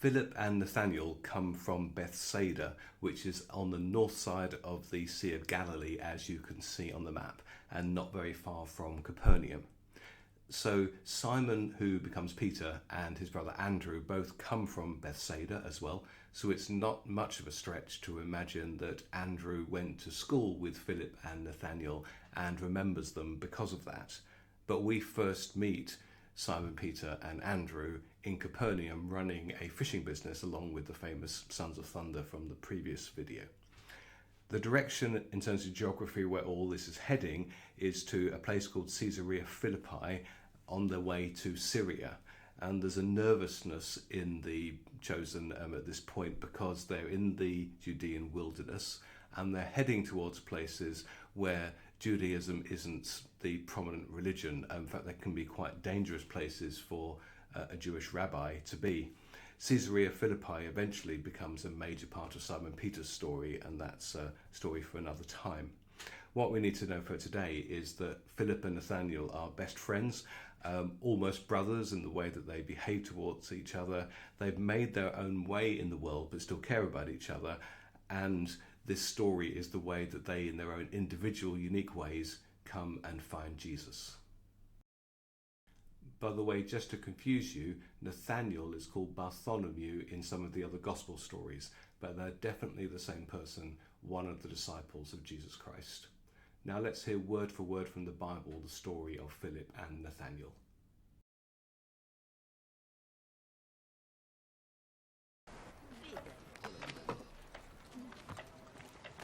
Philip and Nathaniel come from Bethsaida, which is on the north side of the Sea of Galilee, as you can see on the map, and not very far from Capernaum. So Simon, who becomes Peter, and his brother Andrew both come from Bethsaida as well. So it's not much of a stretch to imagine that Andrew went to school with Philip and Nathaniel and remembers them because of that. But we first meet Simon Peter and Andrew in Capernaum running a fishing business along with the famous Sons of Thunder from the previous video. The direction in terms of geography where all this is heading is to a place called Caesarea Philippi on their way to Syria. And there's a nervousness in the chosen at this point because they're in the Judean wilderness and they're heading towards places where Judaism isn't the prominent religion. In fact, they can be quite dangerous places for a Jewish rabbi to be. Caesarea Philippi eventually becomes a major part of Simon Peter's story, and that's a story for another time. What we need to know for today is that Philip and Nathaniel are best friends, almost brothers in the way that they behave towards each other. They've made their own way in the world but still care about each other, and this story is the way that they, in their own individual, unique ways, come and find Jesus. By the way, just to confuse you, Nathaniel is called Bartholomew in some of the other gospel stories, but they're definitely the same person, one of the disciples of Jesus Christ. Now let's hear word for word from the Bible the story of Philip and Nathaniel.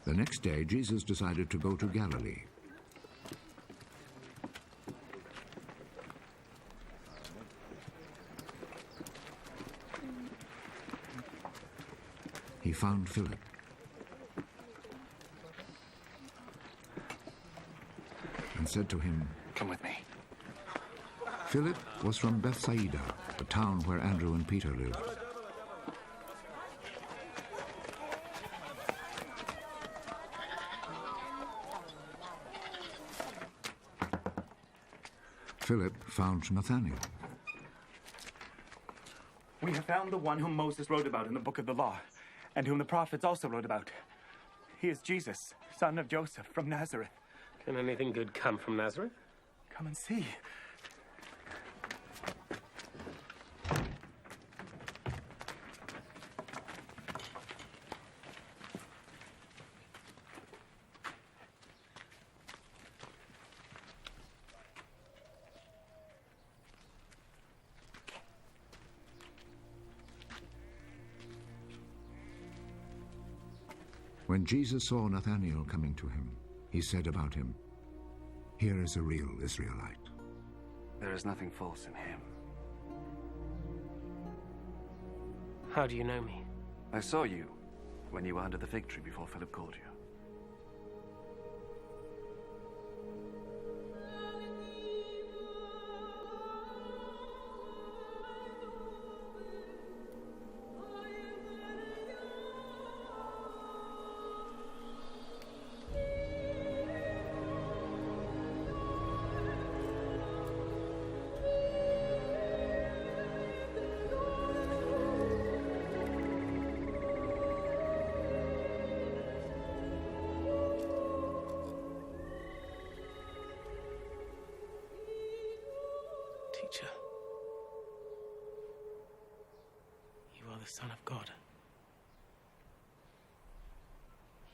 The next day, Jesus decided to go to Galilee. He found Philip. And said to him, "Come with me." Philip was from Bethsaida, the town where Andrew and Peter lived. Philip found Nathanael. We have found the one whom Moses wrote about in the book of the law, and whom the prophets also wrote about. He is Jesus, son of Joseph, from Nazareth. Can anything good come from Nazareth? Come and see. When Jesus saw Nathanael coming to him, he said about him, "Here is a real Israelite." There is nothing false in him. How do you know me? I saw you when you were under the fig tree before Philip called you. Teacher, you are the Son of God.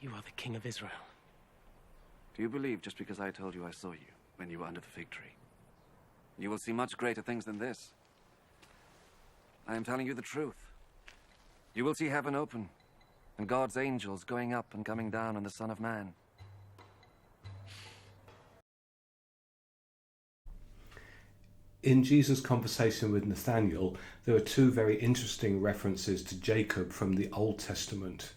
You are the King of Israel. Do you believe just because I told you I saw you when you were under the fig tree? You will see much greater things than this. I am telling you the truth. You will see heaven open, and God's angels going up and coming down on the Son of Man. In Jesus' conversation with Nathanael, there are two very interesting references to Jacob from the Old Testament.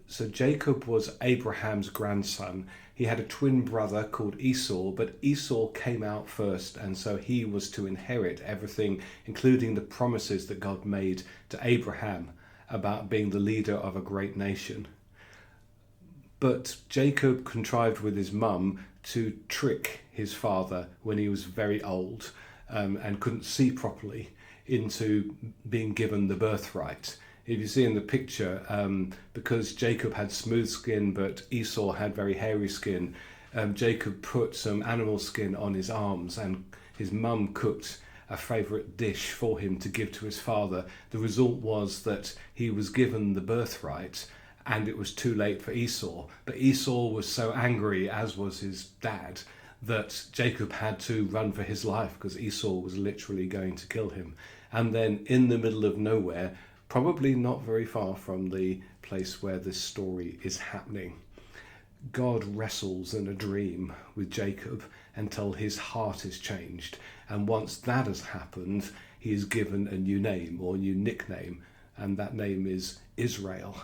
So Jacob was Abraham's grandson. He had a twin brother called Esau, but Esau came out first, and so he was to inherit everything, including the promises that God made to Abraham about being the leader of a great nation. But Jacob contrived with his mum to trick his father when he was very old and couldn't see properly into being given the birthright. If you see in the picture, because Jacob had smooth skin but Esau had very hairy skin, Jacob put some animal skin on his arms, and his mum cooked a favourite dish for him to give to his father. The result was that he was given the birthright, and it was too late for Esau. But Esau was so angry, as was his dad, that Jacob had to run for his life because Esau was literally going to kill him. And then in the middle of nowhere, probably not very far from the place where this story is happening, God wrestles in a dream with Jacob until his heart is changed. And once that has happened, he is given a new name or a new nickname, and that name is Israel.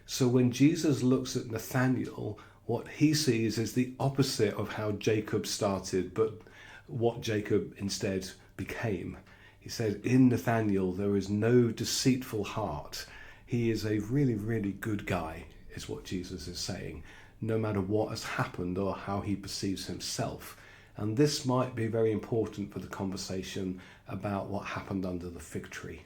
So when Jesus looks at Nathaniel, what he sees is the opposite of how Jacob started, but what Jacob instead became. He said, in Nathaniel, there is no deceitful heart. He is a really, really good guy, is what Jesus is saying, no matter what has happened or how he perceives himself. And this might be very important for the conversation about what happened under the fig tree.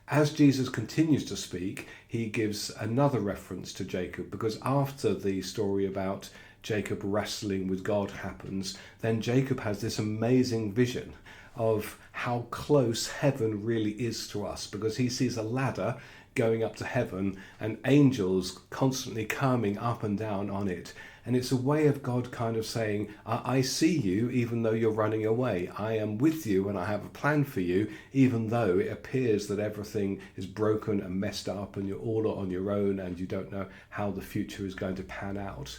As Jesus continues to speak, he gives another reference to Jacob, because after the story about Jacob wrestling with God happens, then Jacob has this amazing vision of how close heaven really is to us, because he sees a ladder going up to heaven and angels constantly coming up and down on it. And it's a way of God kind of saying, I see you even though you're running away. I am with you and I have a plan for you, even though it appears that everything is broken and messed up and you're all on your own and you don't know how the future is going to pan out.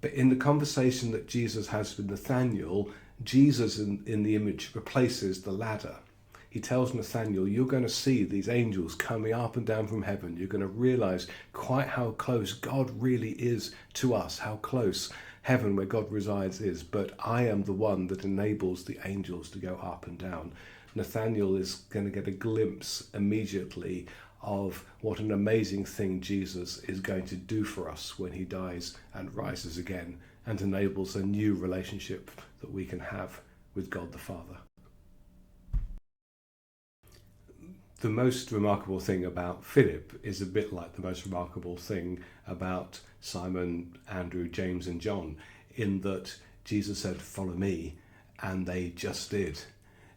But in the conversation that Jesus has with Nathaniel, Jesus in the image replaces the ladder. He tells Nathaniel, you're going to see these angels coming up and down from heaven. You're going to realize quite how close God really is to us, how close heaven where God resides is. But I am the one that enables the angels to go up and down. Nathaniel is going to get a glimpse immediately of what an amazing thing Jesus is going to do for us when he dies and rises again and enables a new relationship that we can have with God the Father. The most remarkable thing about Philip is a bit like the most remarkable thing about Simon, Andrew, James and John, in that Jesus said, follow me, and they just did.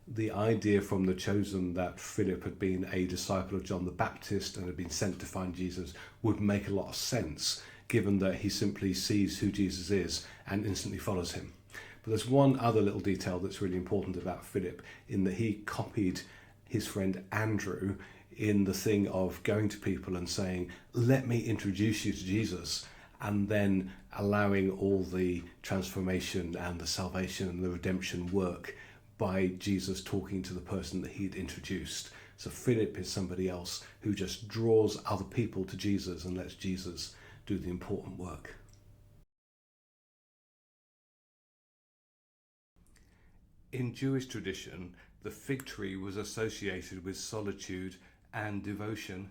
The idea from the chosen that Philip had been a disciple of John the Baptist and had been sent to find Jesus would make a lot of sense, given that he simply sees who Jesus is and instantly follows him. But there's one other little detail that's really important about Philip, in that he copied his friend Andrew in the thing of going to people and saying, let me introduce you to Jesus, and then allowing all the transformation and the salvation and the redemption work by Jesus talking to the person that he'd introduced. So Philip is somebody else who just draws other people to Jesus and lets Jesus do the important work. In Jewish tradition, the fig tree was associated with solitude and devotion.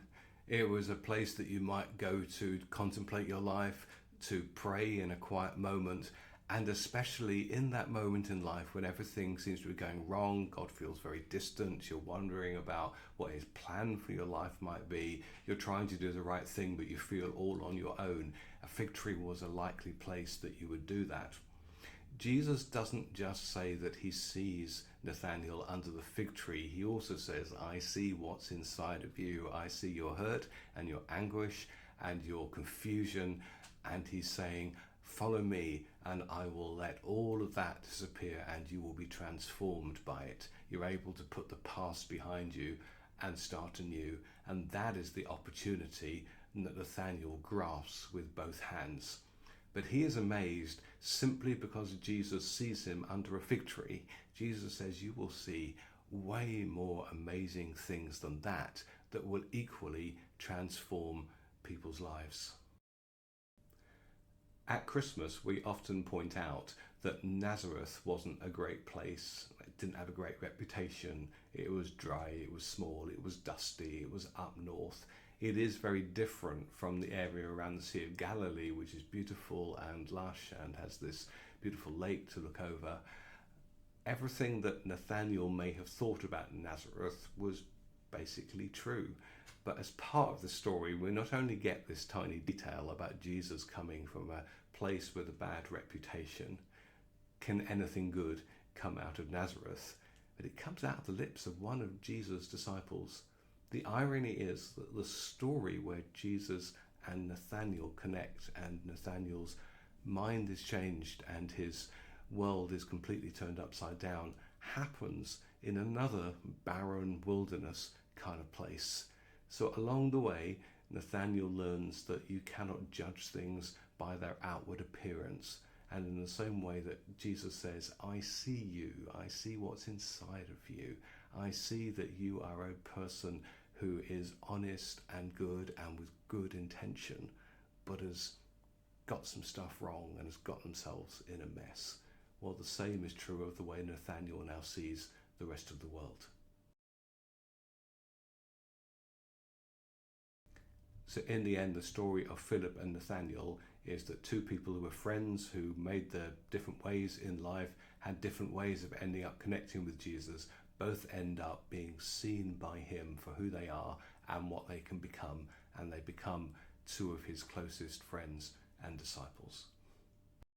It was a place that you might go to contemplate your life, to pray in a quiet moment, and especially in that moment in life when everything seems to be going wrong, God feels very distant, you're wondering about what his plan for your life might be, you're trying to do the right thing but you feel all on your own. A fig tree was a likely place that you would do that. Jesus doesn't just say that he sees Nathaniel under the fig tree. He also says, I see what's inside of you. I see your hurt and your anguish and your confusion. And he's saying, follow me and I will let all of that disappear and you will be transformed by it. You're able to put the past behind you and start anew. And that is the opportunity that Nathaniel grasps with both hands. But he is amazed simply because Jesus sees him under a fig tree. Jesus says, you will see way more amazing things than that will equally transform people's lives. At Christmas, we often point out that Nazareth wasn't a great place. It didn't have a great reputation. It was dry, it was small, it was dusty, it was up north. It is very different from the area around the Sea of Galilee, which is beautiful and lush and has this beautiful lake to look over. everything that Nathaniel may have thought about Nazareth was basically true. But as part of the story, we not only get this tiny detail about Jesus coming from a place with a bad reputation, can anything good come out of Nazareth? But it comes out of the lips of one of Jesus' disciples. The irony is that the story where Jesus and Nathaniel connect and Nathaniel's mind is changed and his world is completely turned upside down happens in another barren wilderness kind of place. So along the way, Nathaniel learns that you cannot judge things by their outward appearance. And in the same way that Jesus says, I see you, I see what's inside of you, I see that you are a person who is honest and good and with good intention, but has got some stuff wrong and has got themselves in a mess. Well, the same is true of the way Nathaniel now sees the rest of the world. So in the end, the story of Philip and Nathaniel is that two people who were friends, who made their different ways in life, had different ways of ending up connecting with Jesus, both end up being seen by him for who they are and what they can become, and they become two of his closest friends and disciples.